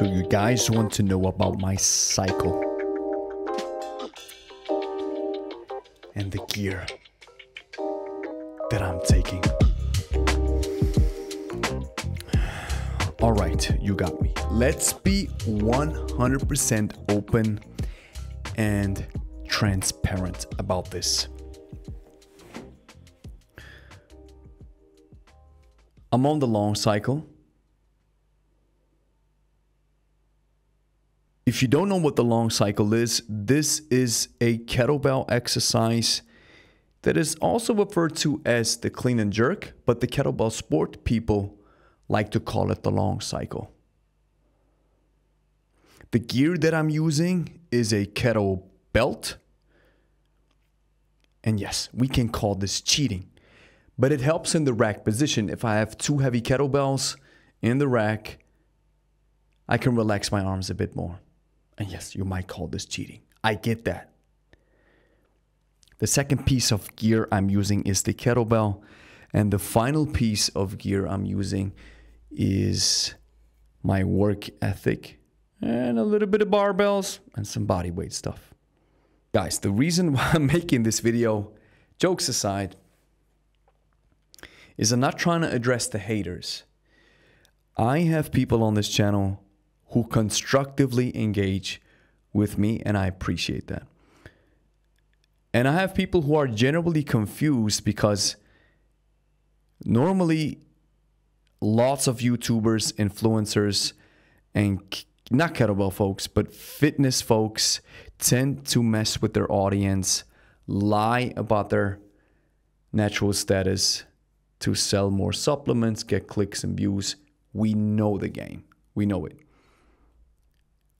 So you guys want to know about my cycle and the gear that I'm taking. All right, you got me. Let's be 100% open and transparent about this. I'm on the long cycle. If you don't know what the long cycle is, this is a kettlebell exercise that is also referred to as the clean and jerk, but the kettlebell sport people like to call it the long cycle. The gear that I'm using is a kettle belt. And yes, we can call this cheating, but it helps in the rack position. If I have two heavy kettlebells in the rack, I can relax my arms a bit more. And yes, you might call this cheating. I get that. The second piece of gear I'm using is the kettlebell. And the final piece of gear I'm using is my work ethic and a little bit of barbells and some body weight stuff. Guys, the reason why I'm making this video, jokes aside, is I'm not trying to address the haters. I have people on this channel who constructively engage with me, and I appreciate that. And I have people who are generally confused because normally lots of YouTubers, influencers, and not kettlebell folks, but fitness folks tend to mess with their audience, lie about their natural status to sell more supplements, get clicks and views. We know the game. We know it.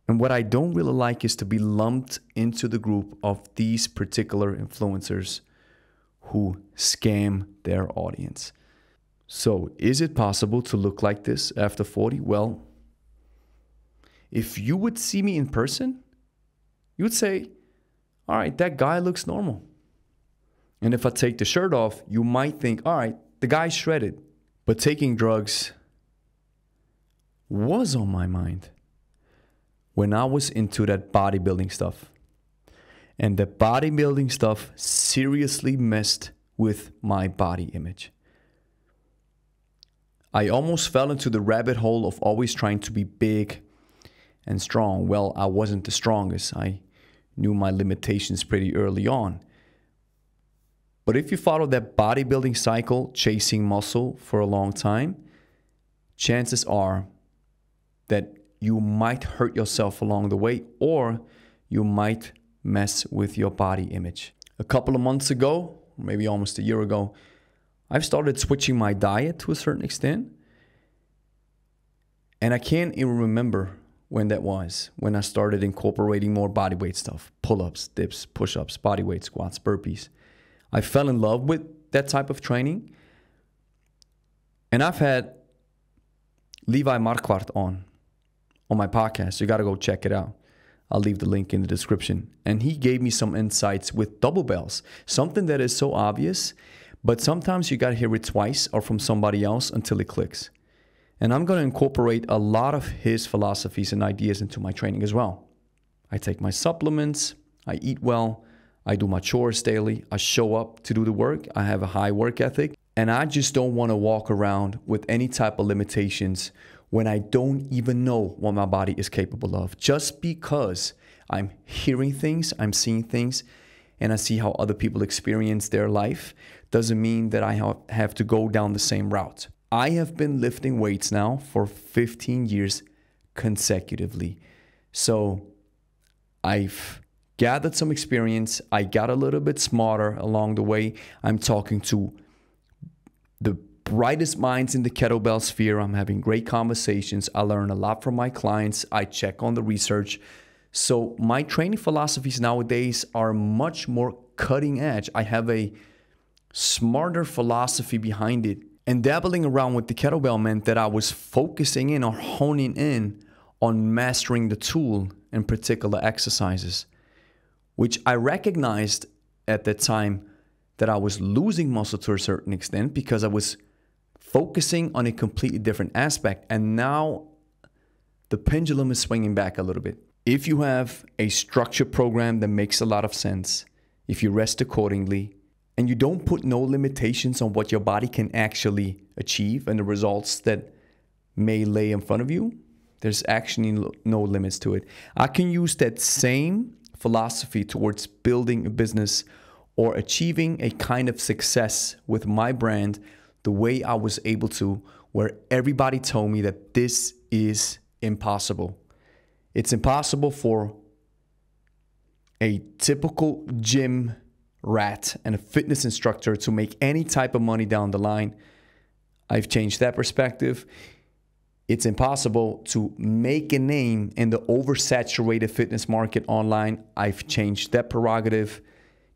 And what I don't really like is to be lumped into the group of these particular influencers who scam their audience. So, is it possible to look like this after 40? Well, if you would see me in person, you would say, all right, that guy looks normal. And if I take the shirt off, you might think, all right, the guy's shredded. But taking drugs was on my mind when I was into that bodybuilding stuff. And the bodybuilding stuff seriously messed with my body image. I almost fell into the rabbit hole of always trying to be big and strong. Well, I wasn't the strongest. I knew my limitations pretty early on. But if you follow that bodybuilding cycle, chasing muscle for a long time, chances are that you might hurt yourself along the way, or you might mess with your body image. A couple of months ago, maybe almost a year ago, I've started switching my diet to a certain extent. And I can't even remember when that was, when I started incorporating more body weight stuff, pull-ups, dips, push-ups, body weight, squats, burpees. I fell in love with that type of training. And I've had Lebe on my podcast. You got to go check it out. I'll leave the link in the description. And he gave me some insights with double bells, something that is so obvious, but sometimes you got to hear it twice or from somebody else until it clicks. And I'm going to incorporate a lot of his philosophies and ideas into my training as well. I take my supplements, I eat well, I do my chores daily, I show up to do the work, I have a high work ethic, and I just don't want to walk around with any type of limitations when I don't even know what my body is capable of. Just because I'm hearing things, I'm seeing things, and I see how other people experience their life, doesn't mean that I have to go down the same route. I have been lifting weights now for 15 years consecutively. So I've gathered some experience. I got a little bit smarter along the way. I'm talking to the brightest minds in the kettlebell sphere. I'm having great conversations. I learn a lot from my clients. I check on the research. So my training philosophies nowadays are much more cutting edge. I have a smarter philosophy behind it. And dabbling around with the kettlebell meant that I was focusing in or honing in on mastering the tool in particular exercises, which I recognized at that time that I was losing muscle to a certain extent because I was focusing on a completely different aspect. And now the pendulum is swinging back a little bit. If you have a structured program that makes a lot of sense, if you rest accordingly, and you don't put no limitations on what your body can actually achieve and the results that may lay in front of you, there's actually no limits to it. I can use that same philosophy towards building a business or achieving a kind of success with my brand the way I was able to, where everybody told me that this is impossible. It's impossible for a typical gym rat and a fitness instructor to make any type of money down the line. I've changed that perspective. It's impossible to make a name in the oversaturated fitness market online. I've changed that prerogative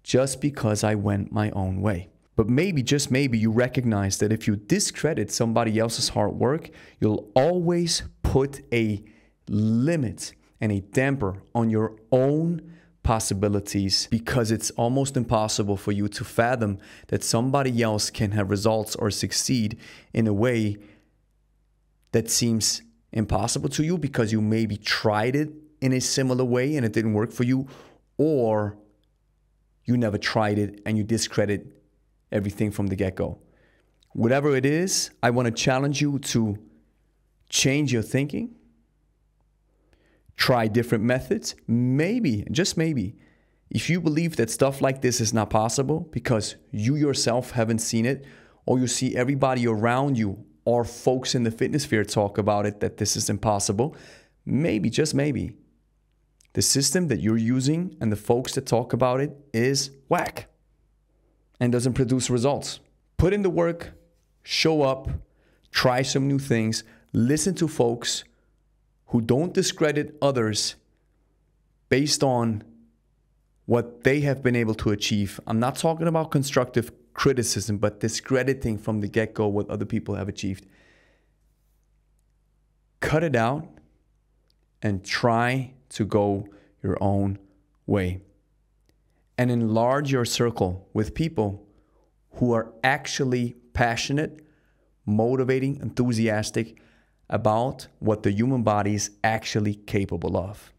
just because I went my own way. But maybe, just maybe, you recognize that if you discredit somebody else's hard work, you'll always put a limit and a damper on your own possibilities, because it's almost impossible for you to fathom that somebody else can have results or succeed in a way that seems impossible to you because you maybe tried it in a similar way and it didn't work for you, or you never tried it and you discredit everything from the get-go. Whatever it is, I want to challenge you to change your thinking. Try different methods. Maybe, just maybe, if you believe that stuff like this is not possible because you yourself haven't seen it, or you see everybody around you or folks in the fitness sphere talk about it, that this is impossible, maybe, just maybe, the system that you're using and the folks that talk about it is whack and doesn't produce results. Put in the work, show up, try some new things, listen to folks who don't discredit others based on what they have been able to achieve. I'm not talking about constructive criticism, but discrediting from the get-go what other people have achieved. Cut it out and try to go your own way. And enlarge your circle with people who are actually passionate, motivating, enthusiastic about what the human body is actually capable of.